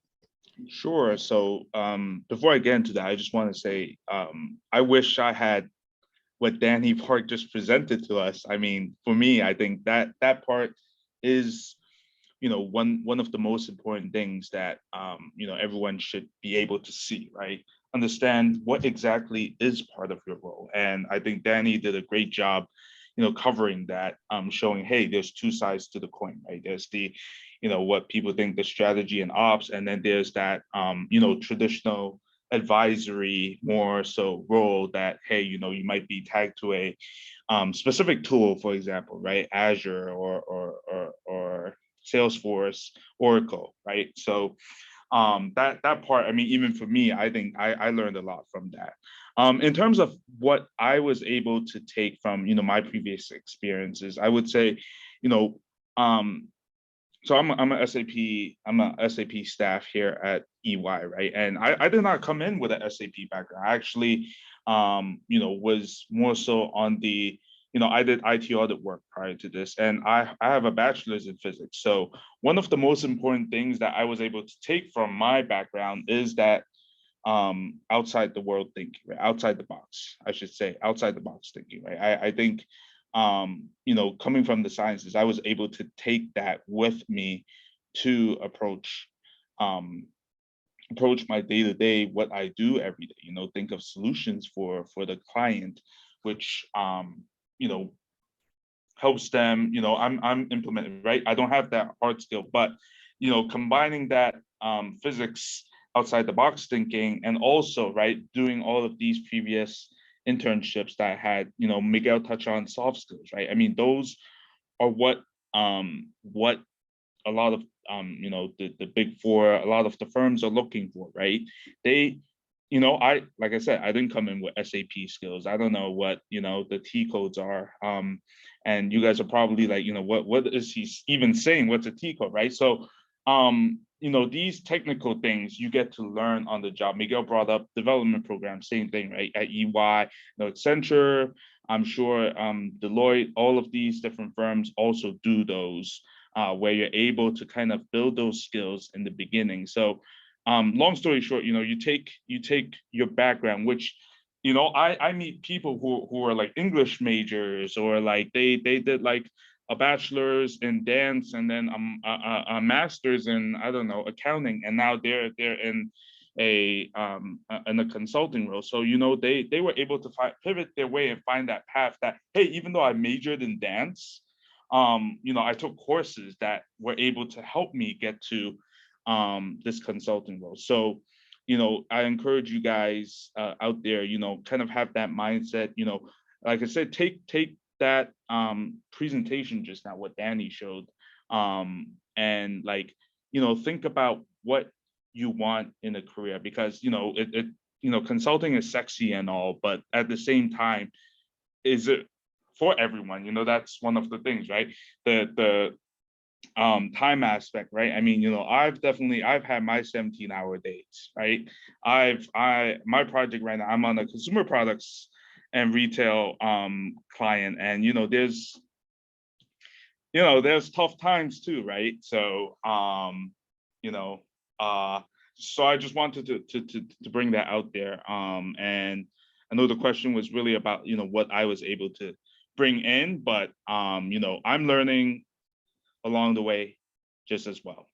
Sure. So before I get into that, I just want to say I wish I had what Danny Park just presented to us. I mean, for me, I think that part is one of the most important things that everyone should be able to see, right? Understand what exactly is part of your role. And I think Danny did a great job covering that, showing, hey, there's two sides to the coin, right? There's the what people think the strategy and ops, and then there's that traditional advisory more so role that, hey, you might be tagged to a specific tool, for example, right? Azure or Salesforce, Oracle, right? So that part, I mean, even for me, I think I learned a lot from that. In terms of what I was able to take from my previous experiences, I would say, so I'm a SAP staff here at EY, right? And I did not come in with an SAP background. I actually, was more so on the I did IT audit work prior to this, and I have a bachelor's in physics. So one of the most important things that I was able to take from my background is that outside the world thinking, right? Outside the box, I should say, outside the box thinking, right? I think, coming from the sciences, I was able to take that with me to approach my day-to-day, what I do every day, think of solutions for the client, which helps them, I'm implementing, right? I don't have that hard skill, but, combining that physics outside the box thinking, and also, right, doing all of these previous internships that I had, Miguel touched on soft skills, right? I mean, those are what a lot of, the big four, a lot of the firms are looking for, right? They, like I said, I didn't come in with SAP skills. I don't know what, the T codes are. And you guys are probably like, what is he even saying? What's a T code, right? So, these technical things you get to learn on the job. Miguel brought up development programs, same thing, right? At EY, Accenture, I'm sure Deloitte, all of these different firms also do those, where you're able to kind of build those skills in the beginning. So long story short, you take your background, which, I meet people who are like English majors, or like they did like a bachelor's in dance and then a master's in, I don't know, accounting, and now they're in a consulting role. So they were able to pivot their way and find that path that, hey, even though I majored in dance, I took courses that were able to help me get to this consulting role. So, I encourage you guys out there, kind of have that mindset, like I said, take that presentation just now, what Danny showed, and like, think about what you want in a career, because, consulting is sexy and all, but at the same time, is it for everyone? That's one of the things, right? The time aspect, right? I mean, I've had my 17-hour days, right? My project right now, I'm on a consumer products and retail client, and there's tough times too, right? So so I just wanted to bring that out there. And I know the question was really about what I was able to bring in, but I'm learning along the way just as well.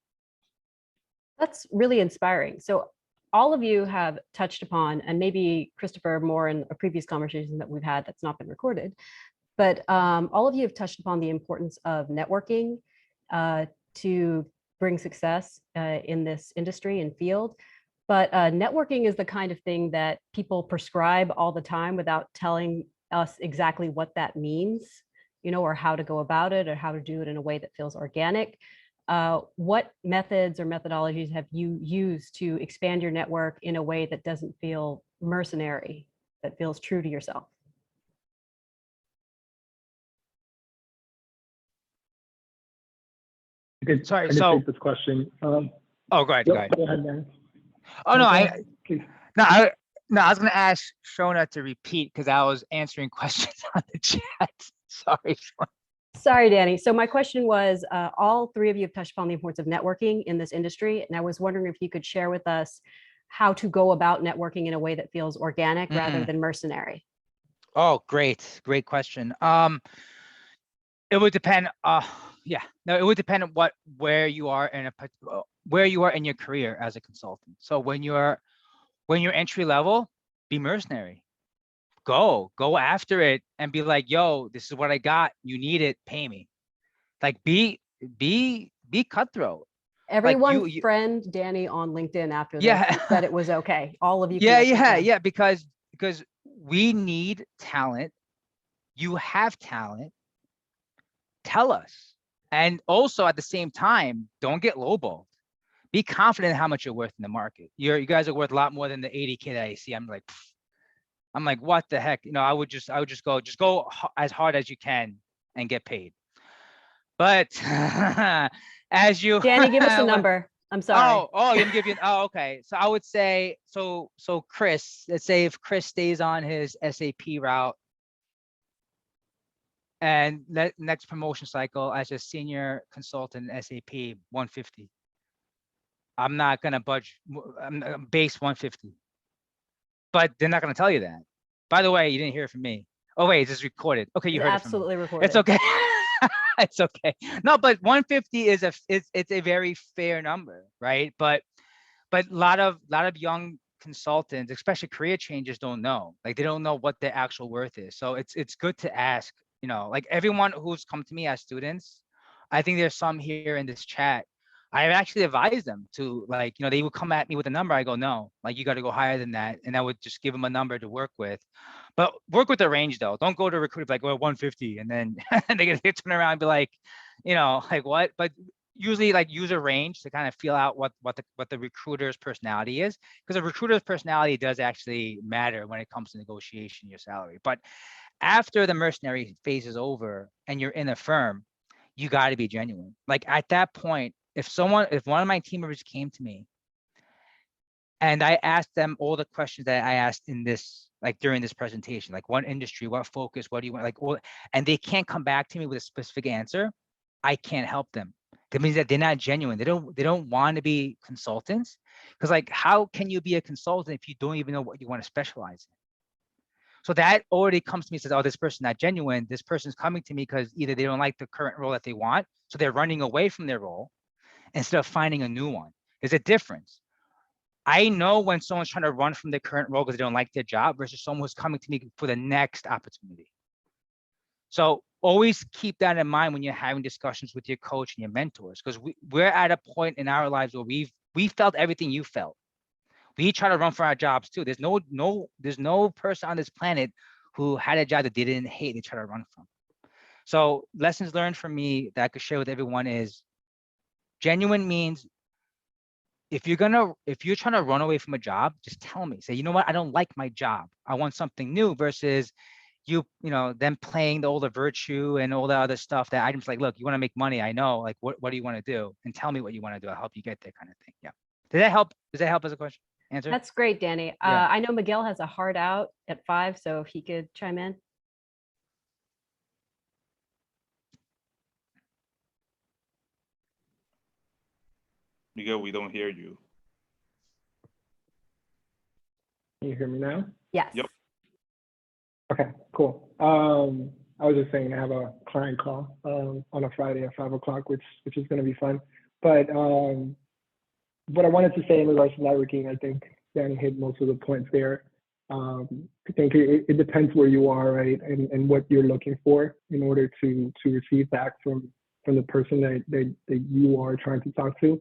That's really inspiring. So all of you have touched upon, and maybe Christopher more in a previous conversation that we've had that's not been recorded, but all of you have touched upon the importance of networking to bring success in this industry and field. But networking is the kind of thing that people prescribe all the time without telling us exactly what that means, or how to go about it, or how to do it in a way that feels organic. What methods or methodologies have you used to expand your network in a way that doesn't feel mercenary, that feels true to yourself? Sorry, I can so take this question. go ahead. Yep, Go ahead. go ahead, man. Oh no, Please. I was gonna ask Shona to repeat because I was answering questions on the chat. Sorry, Shona. Sorry, Danny. So my question was, all three of you have touched upon the importance of networking in this industry. And I was wondering if you could share with us how to go about networking in a way that feels organic rather than mercenary. Oh, great question. It would depend. It would depend on where you are in your career as a consultant. So when you're entry level, be mercenary. Go after it and be like, yo, this is what I got. You need it, pay me. Like be cutthroat. Everyone Like friend Danny on LinkedIn after this Yeah. said it was okay. All of you. Yeah, because we need talent. You have talent. Tell us. And also at the same time, don't get lowballed. Be confident in how much you're worth in the market. You guys are worth a lot more than the 80K that I see. I'm like, what the heck? I would just go as hard as you can and get paid. But as you Danny, give us a number. I'm sorry. Oh, you give you. Oh, okay. So I would say, so Chris, let's say if Chris stays on his SAP route and next promotion cycle as a senior consultant in SAP, 150. I'm not gonna budge. I'm base 150. But they're not gonna tell you that. By the way, you didn't hear it from me. Oh wait, this is recorded. Okay, you heard it from me. Absolutely recorded. It's okay. It's okay. No, but 150 is it's a very fair number, right? But a lot of young consultants, especially career changers, don't know. Like they don't know what their actual worth is. So it's good to ask. Like everyone who's come to me as students, I think there's some here in this chat. I've actually advised them to, like, they would come at me with a number. I go, no, like you got to go higher than that. And I would just give them a number to work with. But work with the range though. Don't go to recruit like, well, 150. And then they turn around and be like, like what? But usually like use a range to kind of feel out what the recruiter's personality is. Because a recruiter's personality does actually matter when it comes to negotiation, your salary. But after the mercenary phase is over and you're in a firm, you got to be genuine. Like at that point, if one of my team members came to me and I asked them all the questions that I asked in this, like during this presentation, like what industry, what focus, what do you want, like all, and they can't come back to me with a specific answer, I can't help them. That means that they're not genuine. They don't want to be consultants. Because like, how can you be a consultant if you don't even know what you want to specialize in? So that already comes to me and says, oh, this person's not genuine. This person's coming to me because either they don't like the current role that they want, so they're running away from their role instead of finding a new one. There's a difference. I know when someone's trying to run from their current role because they don't like their job versus someone who's coming to me for the next opportunity. So always keep that in mind when you're having discussions with your coach and your mentors, because we're at a point in our lives where we felt everything you felt. We try to run for our jobs too. There's no person on this planet who had a job that they didn't hate, they try to run from. So lessons learned from me that I could share with everyone is genuine means if you're trying to run away from a job, just tell me. Say, you know what, I don't like my job. I want something new, versus them playing the older virtue and all the other stuff that I'm just like, look, you want to make money. I know, like, what do you want to do? And tell me what you want to do. I'll help you get there, kind of thing. Yeah. Did that help? Does that help as a question? Answer? That's great, Danny. Yeah. I know Miguel has a hard out at 5, so if he could chime in. Miguel, we don't hear you. Can you hear me now? Yes. Yep. Okay, cool. I was just saying I have a client call on a Friday at 5 o'clock, which is going to be fun. But what I wanted to say in regards to networking, I think Danny hit most of the points there. I think it depends where you are, right, and what you're looking for in order to receive back from the person that you are trying to talk to.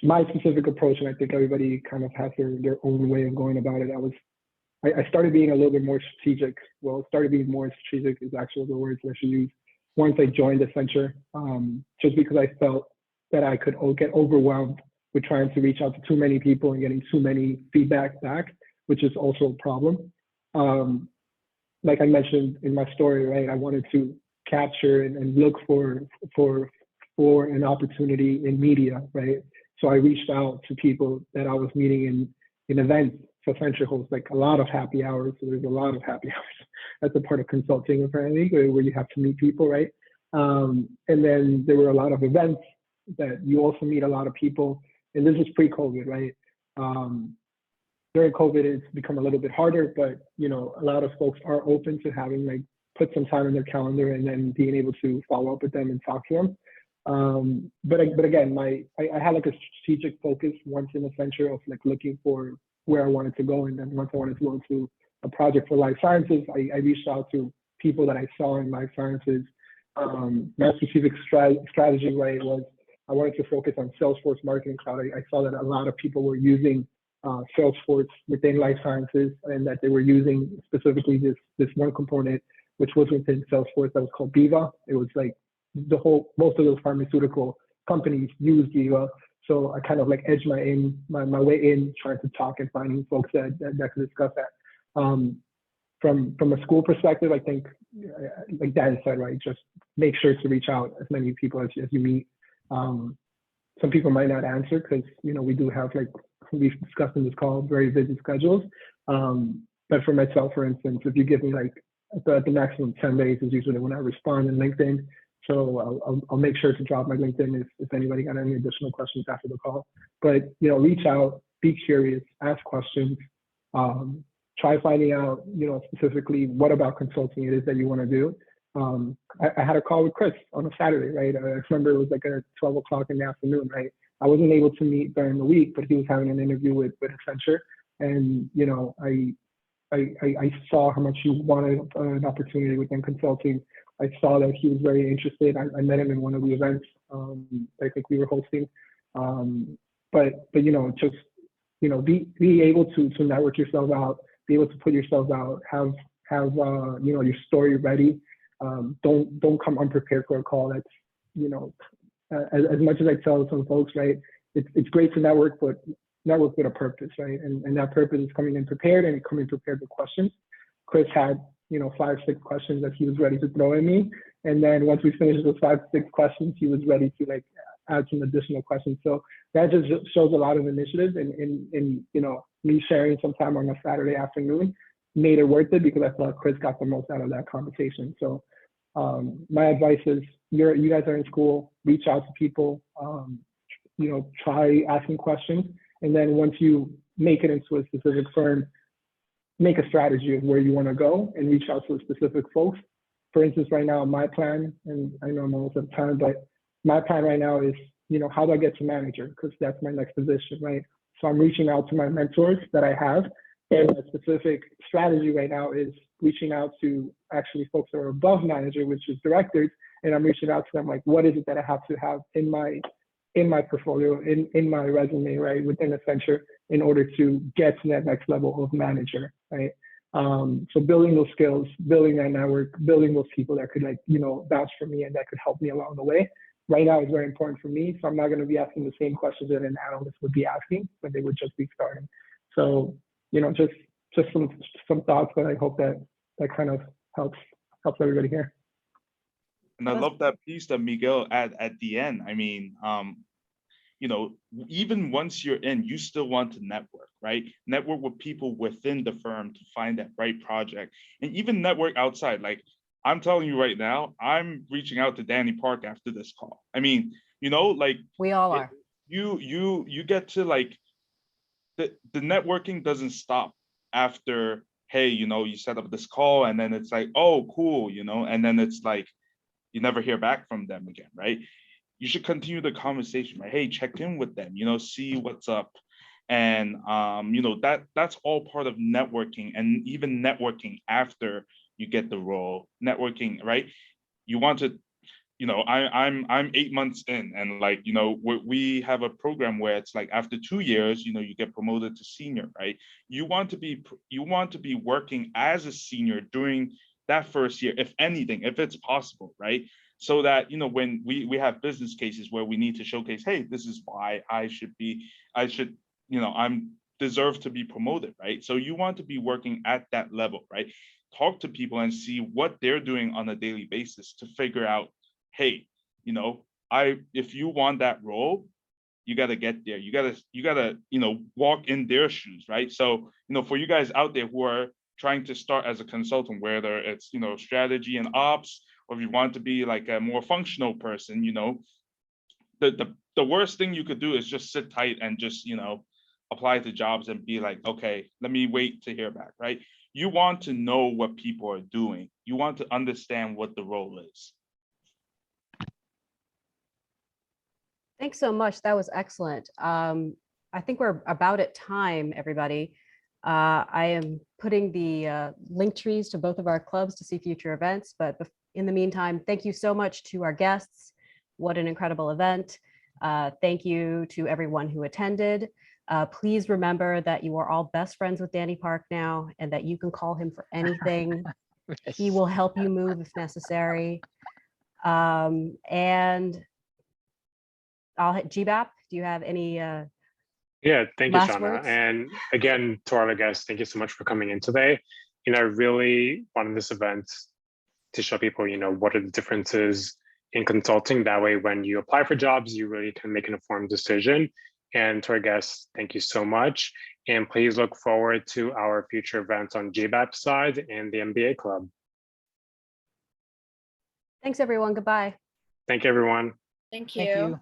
My specific approach, and I think everybody kind of has their own way of going about it. I started being a little bit more strategic. Well, started being more strategic is actually the words I should use once I joined Accenture, just because I felt that I could get overwhelmed with trying to reach out to too many people and getting too many feedback back, which is also a problem. Like I mentioned in my story, right, I wanted to capture and look for an opportunity in media, right? So I reached out to people that I was meeting in events. So Accenture hosts like a lot of happy hours. So there's a lot of happy hours. That's a part of consulting, apparently, where you have to meet people, right? And then there were a lot of events that you also meet a lot of people. And this is pre-COVID, right? During COVID, it's become a little bit harder, but a lot of folks are open to having put some time in their calendar and then being able to follow up with them and talk to them. But again, I had a strategic focus once in Accenture of looking for where I wanted to go. And then once I wanted to go into a project for life sciences, I reached out to people that I saw in life sciences. My specific strategy, right, was I wanted to focus on Salesforce Marketing Cloud. I saw that a lot of people were using Salesforce within life sciences, and that they were using specifically this one component, which was within Salesforce, that was called Viva. It was like most of those pharmaceutical companies use Viva. So I kind of edged my way in, trying to talk and finding folks that could discuss that. From a school perspective, I think, like Dan said, right, just make sure to reach out as many people as you meet. Some people might not answer because we do have, like we've discussed in this call, very busy schedules. But for myself, for instance, if you give me the maximum 10 days is usually when I respond in LinkedIn. So I'll make sure to drop my LinkedIn if anybody got any additional questions after the call. But reach out, be curious, ask questions, try finding out specifically what about consulting it is that you want to do. I had a call with Chris on a Saturday, right? I remember it was at 12 o'clock in the afternoon, right? I wasn't able to meet during the week, but he was having an interview with Accenture, and I saw how much he wanted an opportunity within consulting. I saw that he was very interested. I met him in one of the events I think we were hosting. But just be able to network yourself out, be able to put yourself out, have your story ready. Don't come unprepared for a call. That's as much as I tell some folks, right? It's great to network, but network with a purpose, right? And that purpose is coming in prepared and coming prepared with questions. Chris had 5, 6 questions that he was ready to throw at me, and then once we finished those 5, 6 questions, he was ready to add some additional questions. So that just shows a lot of initiative, and me sharing some time on a Saturday afternoon made it worth it, because I thought Chris got the most out of that conversation. So my advice is, you guys are in school, reach out to people, try asking questions, and then once you make it into a specific firm, make a strategy of where you want to go and reach out to a specific folks. For instance, right now, my plan, and I know I'm almost at time, but my plan right now is, how do I get to manager? Because that's my next position, right? So I'm reaching out to my mentors that I have And a specific strategy right now is reaching out to actually folks that are above manager, which is directors. And I'm reaching out to them like, what is it that I have to have in my portfolio, in my resume, right, within Accenture in order to get to that next level of manager, right? So building those skills, building that network, building those people that could like, you know, vouch for me and that could help me along the way. Right now is very important for me. So I'm not going to be asking the same questions that an analyst would be asking when they would just be starting. So, you know, just some thoughts, but I hope that kind of helps everybody here. And I love that piece that Miguel at the end. I mean, you know, even once you're in, you still want to network, right? Network with people within the firm to find that right project, and even network outside. Like I'm telling you right now, I'm reaching out to Danny Park after this call. I mean, you know, like We all are. You get to like the networking doesn't stop after, hey, you know, you set up this call and then it's like, oh, cool, you know, and then it's like you never hear back from them again, right? You should continue the conversation, right? Hey, check in with them, you know, see what's up. And you know, that's all part of networking, and even networking after you get the role, networking, right? You want to, you know, I'm 8 months in, and like, you know, we have a program where it's like after 2 years, you know, you get promoted to senior, right? You want to be working as a senior during that first year, if anything, if it's possible, right? So that, you know, when we have business cases where we need to showcase, hey, this is why I should, you know, I'm deserve to be promoted, right? So you want to be working at that level, right? Talk to people and see what they're doing on a daily basis to figure out, hey, you know, if you want that role, you got to get there. You got to, you know, walk in their shoes, right? So, you know, for you guys out there who are trying to start as a consultant, whether it's, you know, strategy and ops, or if you want to be like a more functional person, you know, the worst thing you could do is just sit tight and just, you know, apply to jobs and be like, okay, let me wait to hear back, right? You want to know what people are doing. You want to understand what the role is. Thanks so much. That was excellent. I think we're about at time, everybody. I am putting the link trees to both of our clubs to see future events, but in the meantime, thank you so much to our guests. What an incredible event. Thank you to everyone who attended. Please remember that you are all best friends with Danny Park now, and that you can call him for anything. He will help you move if necessary. And I'll hit GBAP. Do you have any Yeah, thank you, last Shauna. words? And again, to our other guests, thank you so much for coming in today. You know, I really wanted this event to show people, you know, what are the differences in consulting. That way, when you apply for jobs, you really can make an informed decision. And to our guests, thank you so much. And please look forward to our future events on GBAP side and the MBA Club. Thanks, everyone. Goodbye. Thank you, everyone. Thank you. Thank you.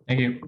Thank you.